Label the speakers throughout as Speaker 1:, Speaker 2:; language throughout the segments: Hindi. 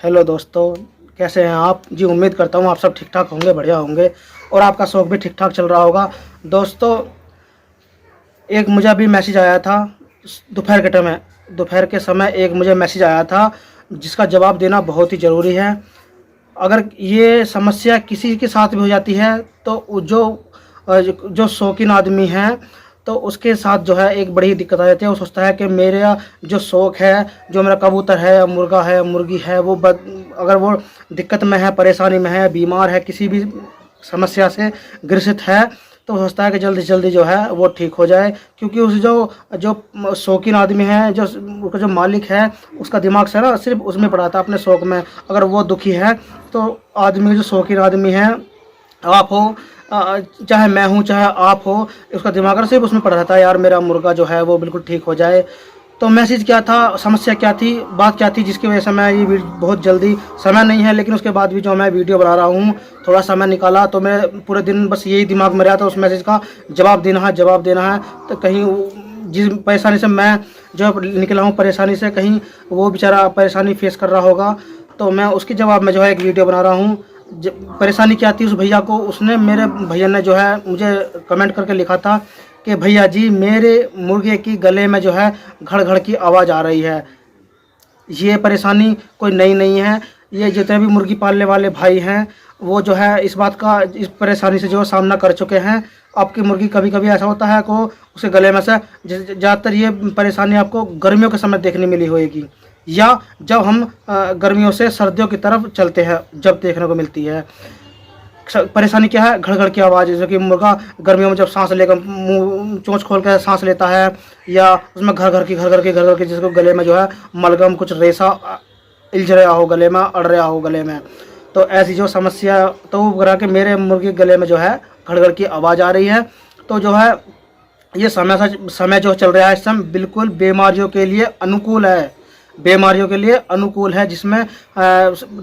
Speaker 1: हेलो दोस्तों, कैसे हैं आप जी। उम्मीद करता हूँ आप सब ठीक ठाक होंगे, बढ़िया होंगे और आपका शौक़ भी ठीक ठाक चल रहा होगा। दोस्तों, एक मुझे अभी मैसेज आया था दोपहर के समय एक मुझे मैसेज आया था जिसका जवाब देना बहुत ही ज़रूरी है। अगर ये समस्या किसी के साथ भी हो जाती है तो जो शौकीन आदमी है तो उसके साथ जो है एक बड़ी दिक्कत आ जाती है। वो सोचता है कि मेरा जो शौक़ है, जो मेरा कबूतर है या मुर्गा है या मुर्गी है, अगर वो दिक्कत में है, परेशानी में है, बीमार है, किसी भी समस्या से ग्रसित है, तो हो सोचता है कि जल्दी से जल्दी जो है वो ठीक हो जाए। क्योंकि उस जो जो शौकीन आदमी है, जो उसका जो मालिक है, उसका दिमाग से ना सिर्फ उसमें पड़ा था, अपने शौक़ में। अगर वो दुखी है तो आदमी जो शौकीन आदमी है, आप हो चाहे मैं हूँ चाहे आप हो, उसका दिमाग ना सिर्फ उसमें पड़ा रहता है, यार मेरा मुर्गा जो है वो बिल्कुल ठीक हो जाए। तो मैसेज क्या था, समस्या क्या थी, बात क्या थी, जिसकी वजह से मैं ये बहुत जल्दी, समय नहीं है लेकिन उसके बाद भी जो मैं वीडियो बना रहा हूँ, थोड़ा समय निकाला तो मैं पूरे दिन बस यही दिमाग में रहा था, उस मैसेज का जवाब देना है। तो कहीं जिस परेशानी से मैं जो निकला हूँ, परेशानी से, कहीं वो बेचारा परेशानी फेस कर रहा होगा, तो मैं उसके जवाब में जो है एक वीडियो बना रहा हूँ। परेशानी क्या थी उस भैया को, मेरे भैया ने जो है मुझे कमेंट करके लिखा था कि भैया जी, मेरे मुर्गे की गले में जो है घड़ घड़ की आवाज़ आ रही है। ये परेशानी कोई नई नहीं है, ये जितने भी मुर्गी पालने वाले भाई हैं वो जो है इस इस परेशानी से जो सामना कर चुके हैं। आपकी मुर्गी कभी कभी ऐसा होता है को उसके गले में से ज़्यादातर ये परेशानी आपको गर्मियों के समय देखने मिली होगी, या जब हम गर्मियों से सर्दियों की तरफ चलते हैं जब देखने को मिलती है। परेशानी क्या है, घड़ घड़ की आवाज़, जैसे कि मुर्गा गर्मियों में जब सांस लेकर मुंह चोंच खोल कर सांस लेता है, या उसमें घर घर की जिसको गले में जो है मलगम कुछ रेसा इल्झ रहा हो, गले में अड़ रहा हो गले में, तो ऐसी जो समस्या, तो वो करा के मेरे मुर्गी गले में जो है घड़ घड़ की आवाज़ आ रही है। तो जो है ये समय जो चल रहा है इस समय बिल्कुल बीमारियों के लिए अनुकूल है, जिसमें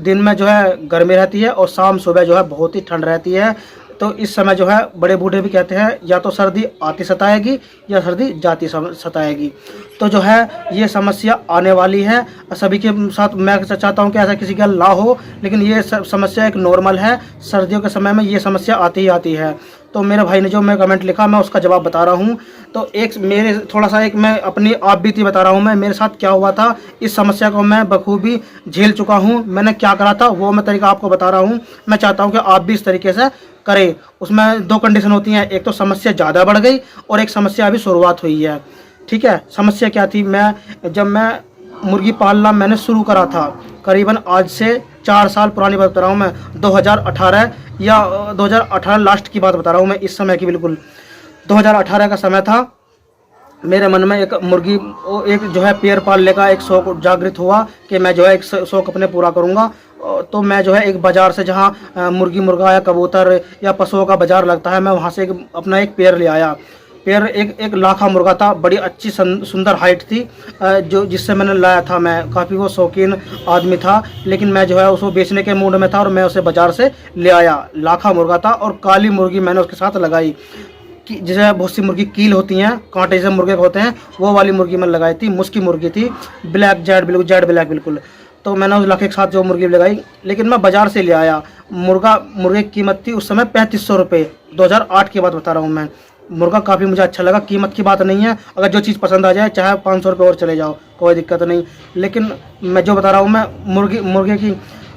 Speaker 1: दिन में जो है गर्मी रहती है और शाम सुबह जो है बहुत ही ठंड रहती है। तो इस समय जो है बड़े बूढ़े भी कहते हैं या तो सर्दी आती सताएगी या सर्दी जाती सताएगी। तो जो है ये समस्या आने वाली है सभी के साथ। मैं चाहता हूँ कि ऐसा किसी का ना हो, लेकिन ये समस्या एक नॉर्मल है, सर्दियों के समय में ये समस्या आती ही आती है। तो मेरे भाई ने जो मैं कमेंट लिखा, मैं उसका जवाब बता रहा हूँ। तो मैं अपनी आप बीती बता रहा हूँ, मैं मेरे साथ क्या हुआ था, इस समस्या को मैं बखूबी झेल चुका हूँ। मैंने क्या करा था वो मैं तरीका आपको बता रहा हूँ। मैं चाहता हूँ कि आप भी इस तरीके से करें। उसमें दो कंडीशन होती हैं, एक तो समस्या ज़्यादा बढ़ गई और एक समस्या अभी शुरुआत हुई है। ठीक है, समस्या क्या थी, जब मैं मुर्गी पालना मैंने शुरू करा था, करीबन आज से 4 साल पुरानी बात बता रहा हूँ मैं, 2018 या 2018 लास्ट की बात बता रहा हूँ मैं, इस समय की बिल्कुल 2018 का समय था। मेरे मन में एक जो है पेड़ पालने का एक शौक जागृत हुआ कि मैं जो है एक शौक अपने पूरा करूँगा। तो मैं जो है एक बाज़ार से, जहाँ मुर्गी मुर्गा या कबूतर या पशुओं का बाज़ार लगता है, मैं वहाँ से अपना एक पेड़ ले आया। पेड़ एक लाखा मुर्गा था, बड़ी अच्छी सुंदर हाइट थी, जिससे मैंने लाया था। मैं काफ़ी वो शौकीन आदमी था, लेकिन मैं जो है उसको बेचने के मूड में था और मैं उसे बाज़ार से ले आया। लाखा मुर्गा था और काली मुर्गी मैंने उसके साथ लगाई, कि जैसे बहुत सी मुर्गी कील होती हैं, कांटे जैसे मुर्गे होते हैं, वो वाली मुर्गी मैंने लगाई थी। मुस्की मुर्गी थी, ब्लैक जेड ब्लैक बिल्कुल। तो मैंने उस लाखे के साथ जो मुर्गी लगाई, लेकिन मैं बाज़ार से ले आया। मुर्गे की कीमत थी उस समय 3500 रुपये, 2008 की बात बता रहा हूँ मैं। मुर्गा काफ़ी मुझे अच्छा लगा, कीमत की बात नहीं है, अगर जो चीज़ पसंद आ जाए चाहे 500 रुपये और चले जाओ, कोई दिक्कत नहीं। लेकिन मैं जो बता रहा हूँ मैं मुर्गे की,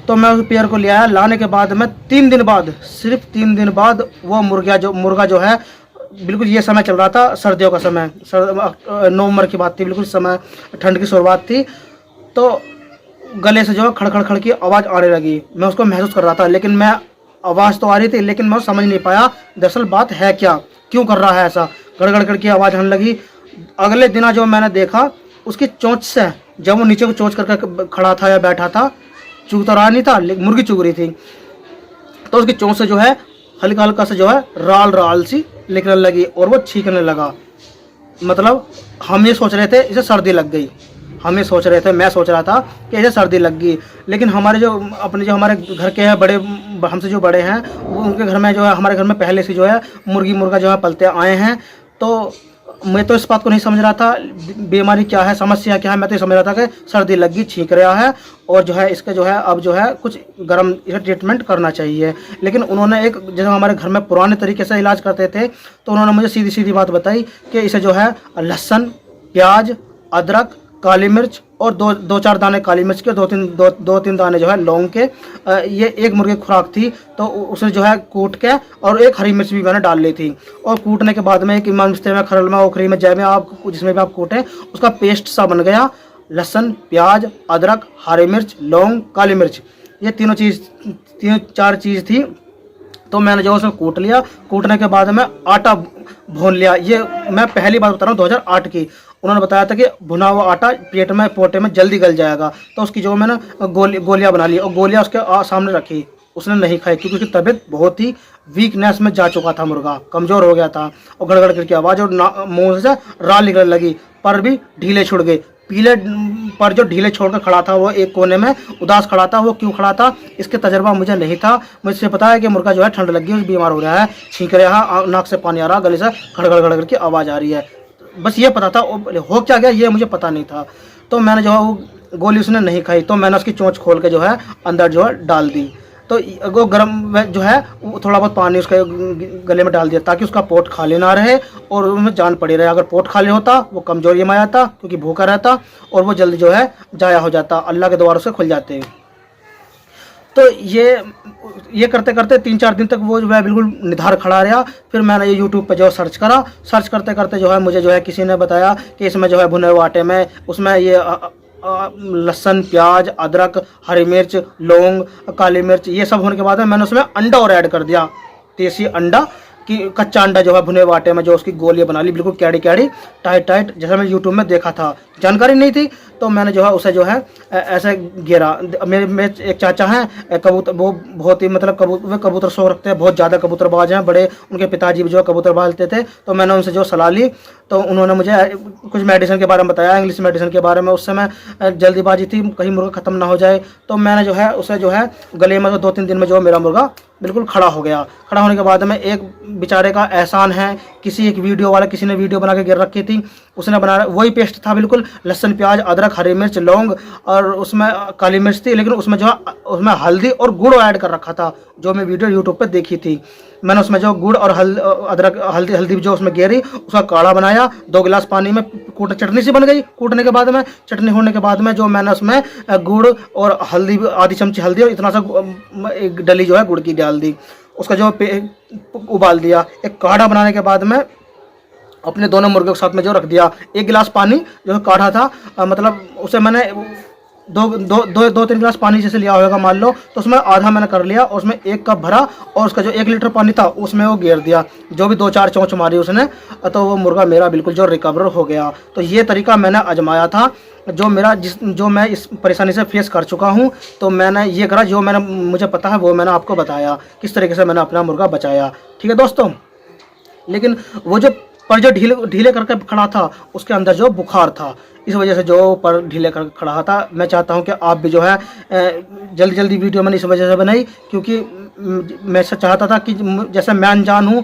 Speaker 1: तो मैं उस पेयर को ले आया। लाने के बाद मैं 3 दिन बाद, सिर्फ 3 दिन बाद, वो मुर्गा जो है, बिल्कुल ये समय चल रहा था सर्दियों का समय, नवंबर की बात थी, बिल्कुल समय ठंड की शुरुआत थी। तो गले से जो है खड़ खड़ खड़ की आवाज़ आने लगी, मैं उसको महसूस कर रहा था, लेकिन मैं आवाज़ तो आ रही थी लेकिन मैं समझ नहीं पाया दरअसल बात है क्या, क्यों कर रहा है ऐसा, गड़ गड़ गड़ की आवाज़ आने लगी। अगले दिन जो मैंने देखा, उसकी चोंच से, जब वो नीचे को चोंच करके खड़ा था या बैठा था, चुग तो रहा नहीं था, मुर्गी चुग रही थी, तो उसकी चोंच से जो है हल्का हल्का से जो है राल सी निकलने लगी और वो छींकने लगा। मतलब हम ये सोच रहे थे इसे सर्दी लग गई, मैं सोच रहा था कि इसे सर्दी लग गई, लेकिन हमारे जो हमारे घर के हैं बड़े, हमसे जो बड़े हैं, वो उनके घर में जो है, हमारे घर में पहले से जो है मुर्गा जो है पलते आए हैं। तो मैं तो इस बात को नहीं समझ रहा था बीमारी क्या है, समस्या क्या है। मैं तो ये समझ रहा था कि सर्दी लगी, छींक रहा है और जो है इसका जो है अब जो है कुछ गर्म ट्रीटमेंट करना चाहिए। लेकिन उन्होंने एक, जैसे हमारे घर में पुराने तरीके से इलाज करते थे, तो उन्होंने मुझे सीधी सीधी बात बताई कि इसे जो है लहसुन, प्याज, अदरक, काली मिर्च और दो चार दाने काली मिर्च के, दो तीन दाने जो है लौंग के, ये एक मुर्गे की खुराक थी। तो उसे जो है कूट के, और एक हरी मिर्च भी मैंने डाल ली थी, और कूटने के बाद में एक मिस्त्री में, खरल में, ओखरी में, जय में, आप जिसमें भी आप कूटें, उसका पेस्ट सा बन गया। लहसुन, प्याज, अदरक, हरी मिर्च, लौंग, काली मिर्च, ये तीन चार चीज़ थी। तो मैंने जो उसमें कूट लिया। कूटने के बाद में आटा भून लिया। ये मैं पहली बात बता रहा हूँ 2008 की। उन्होंने बताया था कि भुना हुआ आटा पेट में, पोटे में जल्दी गल जाएगा। तो उसकी जो मैंने गोलियां बना ली और गोलियां उसके सामने रखी। उसने नहीं खाई क्योंकि उसकी तबीयत बहुत ही वीकनेस में जा चुका था, मुर्गा कमज़ोर हो गया था और गड़गड़ करके आवाज़ और मुँह से राल निकलने लगी, पर भी ढीले छुड़ गए। पीले पर जो ढीले छोड़कर खड़ा था वो एक कोने में उदास खड़ा था। वो क्यों खड़ा था इसके तजर्बा मुझे नहीं था। मुझसे पता है कि मुर्गा जो है ठंड लगी है, बीमार हो रहा है, छींक रहा है, नाक से पानी आ रहा, गले से खड़गड़ खड़गड़ की आवाज़ आ रही है, बस ये पता था। हो क्या गया ये मुझे पता नहीं था। तो मैंने जो है वो गोली उसने नहीं खाई, तो मैंने उसकी चोंच खोल के जो है अंदर जो है डाल दी। तो वो गर्म जो है थोड़ा बहुत पानी उसके गले में डाल दिया ताकि उसका पोट खाली ना रहे और उसमें जान पड़ी रहे। अगर पोट खाली होता वो कमजोरी में आ जाता क्योंकि भूखा रहता और वो जल्दी जो है जाया हो जाता, अल्लाह के द्वार से खुल जाते। तो ये करते करते 3-4 दिन तक वो जो है बिल्कुल निधार खड़ा रहा। फिर मैंने ये यूट्यूब पे जो है सर्च करा। सर्च करते करते जो है मुझे जो है किसी ने बताया कि इसमें जो है भुने हुए आटे में उसमें ये लहसुन, प्याज, अदरक, हरी मिर्च, लौंग, काली मिर्च, ये सब होने के बाद में मैंने उसमें अंडा और ऐड कर दिया, देसी अंडा कि कच्चा अंडा जो है भुने हुए आटे में जो उसकी गोलियां बना ली, बिल्कुल कैडी कैडी टाइट टाइट, जैसा मैं यूट्यूब में देखा था। जानकारी नहीं थी तो मैंने जो है उसे जो है ऐसे घेरा। मेरे एक चाचा हैं कबूतर, वो बहुत ही मतलब वे कबूतर शौक रखते हैं, बहुत ज़्यादा कबूतरबाज हैं, बड़े उनके पिताजी भी जो है कबूतर पालते थे। तो मैंने उनसे जो सलाह ली तो उन्होंने मुझे कुछ मेडिसिन के बारे में बताया, इंग्लिश मेडिसिन के बारे में। उस समय जल्दीबाजी थी कहीं मुर्गा ख़त्म ना हो जाए। तो मैंने जो है उसे जो है गले में 2-3 दिन में जो मेरा मुर्गा बिल्कुल खड़ा हो गया। खड़ा होने के बाद में एक बेचारे का एहसान है, किसी एक वीडियो वाला किसी ने वीडियो बना के गिर रखी थी, उसने बनाया वही पेस्ट था बिल्कुल, लहसुन, प्याज, अदरक, हरी मिर्च, लौंग और उसमें काली मिर्च थी, लेकिन उसमें जो है उसमें हल्दी और गुड़ ऐड कर रखा था, जो मैं वीडियो यूट्यूब पे देखी थी। मैंने उसमें जो गुड़ और अदरक हल्दी जो उसमें गेरी, उसका काढ़ा बनाया। 2 गिलास पानी में चटनी सी बन गई। कूटने के बाद में, चटनी होने के बाद में जो मैंने उसमें गुड़ और हल्दी, आधी चमची हल्दी और इतना सा एक डली जो है गुड़ की डाल दी। उसका जो उबाल दिया। एक काढ़ा बनाने के बाद में अपने दोनों मुर्गे के साथ में जो रख दिया। 1 गिलास पानी जो काढ़ा था, मतलब उसे मैंने 2-3 गिलास पानी जैसे लिया होगा मान लो, तो उसमें आधा मैंने कर लिया और उसमें 1 कप भरा और उसका जो 1 लीटर पानी था उसमें वो गेर दिया। जो भी 2-4 चोंच मारी उसने, तो वो मुर्गा मेरा बिल्कुल जो रिकवर हो गया। तो ये तरीका मैंने आजमाया था, जो मैं इस परेशानी से फेस कर चुका हूँ। तो मैंने ये करा, जो मुझे पता है वो मैंने आपको बताया, किस तरीके से मैंने अपना मुर्गा बचाया। ठीक है दोस्तों। लेकिन वो जो ढीले करके खड़ा था उसके अंदर जो बुखार था, इस वजह से जो पर ढीले कर खड़ा था। मैं चाहता हूं कि आप भी जो है जल्दी वीडियो मैंने इस वजह से बनाई क्योंकि मैं चाहता था कि जैसे मैं अनजान हूं,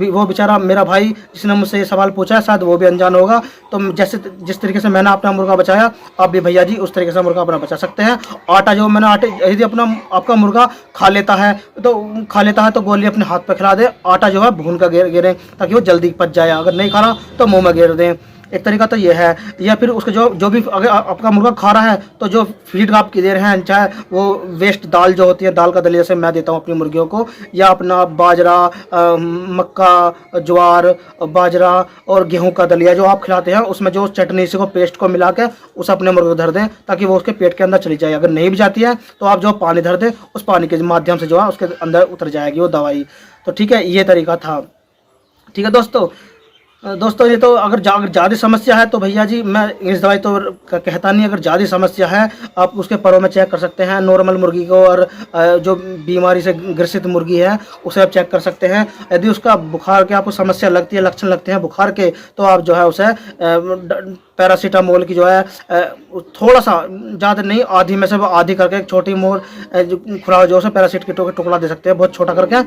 Speaker 1: वो बेचारा मेरा भाई जिसने मुझसे ये सवाल पूछा है शायद वो भी अनजान होगा। तो जिस तरीके से मैंने अपना मुर्गा बचाया, आप भी भैया जी उस तरीके से मुर्गा अपना बचा सकते हैं। आटा जो मैंने यदि आपका मुर्गा खा लेता है तो गोली अपने हाथ पर खिला दे, आटा जो है भून कर गिरें ताकि वो जल्दी पच जाए। अगर नहीं खा रहा तो मुँह में गिर दें। एक तरीका तो ये है। या फिर उसके जो भी अगर आपका मुर्गा खा रहा है तो जो फीड आप दे रहे हैं, चाहे वो वेस्ट दाल जो होती है, दाल का दलिया से मैं देता हूँ अपनी मुर्गियों को, या अपना बाजरा, मक्का, ज्वार, बाजरा और गेहूं का दलिया जो आप खिलाते हैं, उसमें जो चटनी से को पेस्ट को मिला के उसे अपने मुर्गे को धर दें ताकि वो उसके पेट के अंदर चली जाए। अगर नहीं भी जाती है तो आप जो पानी धर दें, उस पानी के माध्यम से जो है उसके अंदर उतर जाएगी वो दवाई। तो ठीक है, ये तरीका था। ठीक है दोस्तों ये तो अगर ज़्यादा समस्या है तो भैया जी मैं इस दवाई तो कहता नहीं। अगर ज़्यादा समस्या है आप उसके परों में चेक कर सकते हैं, नॉर्मल मुर्गी को, और जो बीमारी से ग्रसित मुर्गी है उसे आप चेक कर सकते हैं। यदि उसका बुखार के आपको समस्या लगती है, लक्षण लगते हैं बुखार के, तो आप जो है उसे पैरासीटामोल की जो है थोड़ा सा, ज़्यादा नहीं, आधी में से आधी करके एक छोटी खुराक जो है पैरासीट के टुकड़ा दे सकते हैं, बहुत छोटा करके,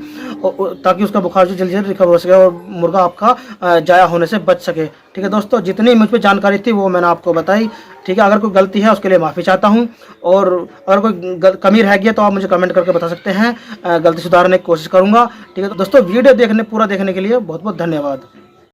Speaker 1: ताकि उसका बुखार जो जल्दी रिकवर हो सके और मुर्गा आपका जाया ज़ाया होने से बच सके। ठीक है दोस्तों, जितनी मुझ पे जानकारी थी वो मैंने आपको बताई। ठीक है, अगर कोई गलती है उसके लिए माफ़ी चाहता हूँ, और अगर कोई कमी रह गई है तो आप मुझे कमेंट करके बता सकते हैं, गलती सुधारने की कोशिश करूँगा। ठीक है दोस्तों, वीडियो पूरा देखने के लिए बहुत बहुत धन्यवाद।